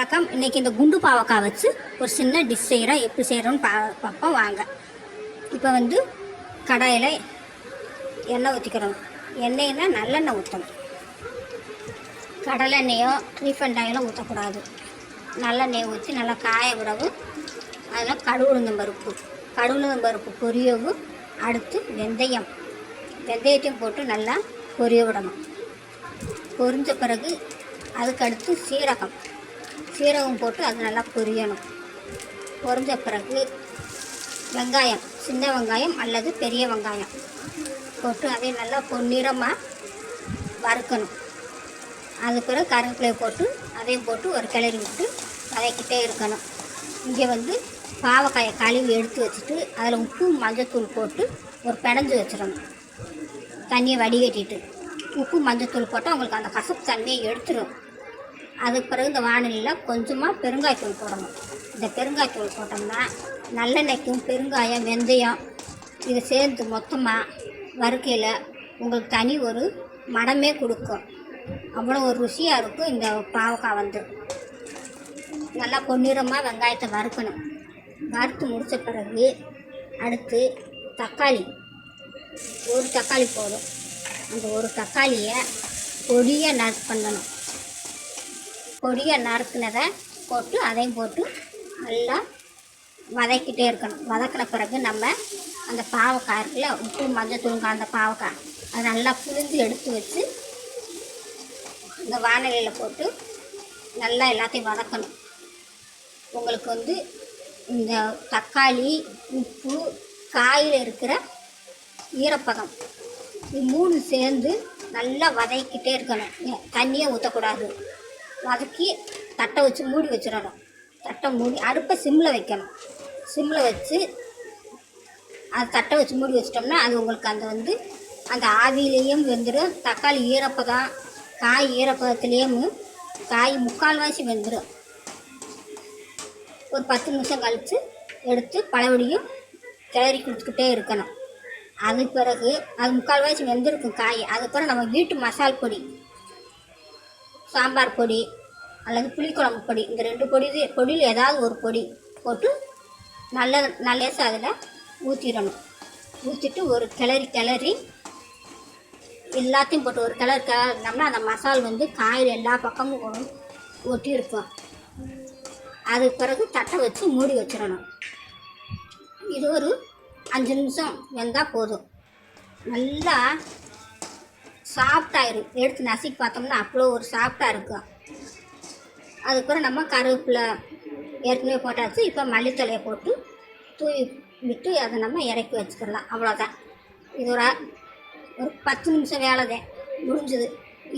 வணக்கம். இன்றைக்கி இந்த குண்டு பாவக்காய் வச்சு ஒரு சின்ன டிஷ் செய்கிறோம். எப்படி செய்கிறோன்னு பார்ப்போம் வாங்க. இப்போ கடாயில் எண்ணெய் ஊற்றிக்கிறோம். எண்ணெய்னா நல்லெண்ணெய் ஊற்றணும். கடலை எண்ணெயோ ரீஃபண்ட் ஆயிலோ ஊற்றக்கூடாது. நல்லெண்ணெயை ஊற்றி நல்லா காய விடவும் அதில் கடுகு பருப்பு பொரியவும், அடுத்து வெந்தயத்தையும் போட்டு நல்லா பொரிய விடணும். பொரிஞ்ச பிறகு அதுக்கடுத்து சீரகம் போட்டு அது நல்லா பொரியணும். பொரிஞ்ச பிறகு வெங்காயம், சின்ன வெங்காயம் அல்லது பெரிய வெங்காயம் போட்டு அதை நல்லா பொன்னிறமாக வறுக்கணும். அது பிறகு கருவேப்பிலையை போட்டு அதையும் போட்டு ஒரு கிளறி விட்டு வதக்கிட்டே இருக்கணும். இங்கே பாவக்காயை கழுவி எடுத்து வச்சுட்டு அதில் உப்பு மஞ்சத்தூள் போட்டு ஒரு பிணைஞ்சு வச்சிடணும். தண்ணியை வடிகட்டிட்டு உப்பு மஞ்சத்தூள் போட்டால் உங்களுக்கு அந்த கசப்பு தண்ணியை எடுத்துடும். அதுக்கு பிறகு இந்த வானிலையில் கொஞ்சமாக பெருங்காயத்தூள் போடணும். இந்த பெருங்காயத்தூள் போட்டோம்னா நல்லெண்ணெய்க்கும் பெருங்காயம், வெந்தயம் இது சேர்ந்து மொத்தமாக வறுக்கையில் உங்களுக்கு தனி ஒரு மணமே கொடுக்கும். அவ்வளோ ஒரு ருசியாக இருக்கும். இந்த பாவக்காய் நல்லா பொன்னிறமாக வெங்காயத்தை வறுக்கணும். வறுத்து முடித்த பிறகு அடுத்து ஒரு தக்காளி போதும். அந்த ஒரு தக்காளியை பொடியாக நறுக்கணும். பொடியாக நறுக்குனதை போட்டு அதையும் போட்டு நல்லா வதக்கிட்டே இருக்கணும். வதக்கின பிறகு நம்ம அந்த பாவக்காய் இருக்குல்ல, உப்பு மஞ்சத்தூள் அந்த பாவக்காய் அதை நல்லா புழிஞ்சு எடுத்து வச்சு இந்த வானிலையில் போட்டு நல்லா எல்லாத்தையும் வதக்கணும். உங்களுக்கு இந்த தக்காளி, உப்பு, காயில் இருக்கிற ஈரப்பதம் இது 3 சேர்ந்து நல்லா வதக்கிட்டே இருக்கணும். தண்ணியை ஊற்றக்கூடாது. வதக்கி தட்டை வச்சு மூடி வச்சிடணும். தட்டை மூடி அடுப்பை சிம்மில் வைக்கணும். சிம்மில் வச்சு அது தட்டை வச்சு மூடி வச்சிட்டோம்னா அது உங்களுக்கு அந்த ஆவியிலேயும் வெந்துடும். தக்காளி ஈரப்பதம், காய் ஈரப்பதத்துலேயும் காய் முக்கால்வாசி வெந்துடும். ஒரு 10 நிமிஷம் கழித்து எடுத்து பழையபடியும் கிளறி கொடுத்துக்கிட்டே இருக்கணும். அது பிறகு அது முக்கால்வாசி வெந்திருக்கும் காய். அதுக்கப்புறம் நம்ம வீட்டு மசால் பொடி, சாம்பார் பொடி அல்லது புளிக்குழம்பு பொடி, இந்த 2 பொடியில் ஏதாவது ஒரு பொடி போட்டு நல்ல அதில் ஊற்றிடணும். ஊற்றிட்டு ஒரு கிளறி எல்லாத்தையும் போட்டு ஒரு கிளறினோம்னா அந்த மசால் காயில் எல்லா பக்கமும் ஒட்டி இருக்கும். அதுக்கு பிறகு தட்டை வச்சு மூடி வச்சிடணும். இது ஒரு 5 நிமிஷம் வெந்தால் போதும். நல்லா சாஃப்டாயிரும். எடுத்து நசுக்கி பார்த்தோம்னா அவ்வளோ ஒரு சாஃப்டாக இருக்கும். அதுக்கப்புறம் நம்ம கருவேப்பிலை ஏற்கனவே போட்டாச்சு. இப்போ மல்லித்தலையை போட்டு தூவி விட்டு அதை நம்ம இறக்கி வச்சுக்கலாம். அவ்வளோதான். இது ஒரு 10 நிமிஷம் வேலை தான் முடிஞ்சுது.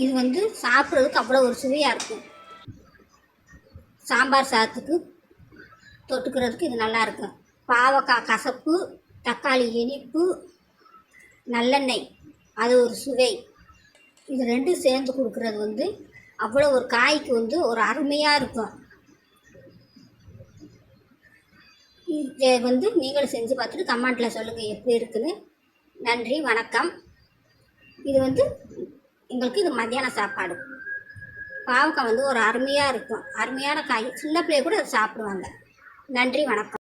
இது சாப்பிட்றதுக்கு அவ்வளோ ஒரு சுவையாக இருக்கும். சாம்பார் சாதத்துக்கு தொட்டுக்கிறதுக்கு இது நல்லாயிருக்கும். பாவக்காய் கசப்பு, தக்காளி இனிப்பு, நல்லெண்ணெய் அது ஒரு சுவை. இது 2 சேர்ந்து கொடுக்குறது அவ்வளோ ஒரு காய்க்கு ஒரு அருமையாக இருக்கும். இதை நீங்களும் செஞ்சு பார்த்துட்டு கமெண்ட்டில் சொல்லுங்கள் எப்படி இருக்குன்னு. நன்றி, வணக்கம். இது எங்களுக்கு இது மத்தியான சாப்பாடு. பாவக்காய் ஒரு அருமையாக இருக்கும். அருமையான காய். சின்ன பிள்ளைய கூட அதை சாப்பிடுவாங்க. நன்றி, வணக்கம்.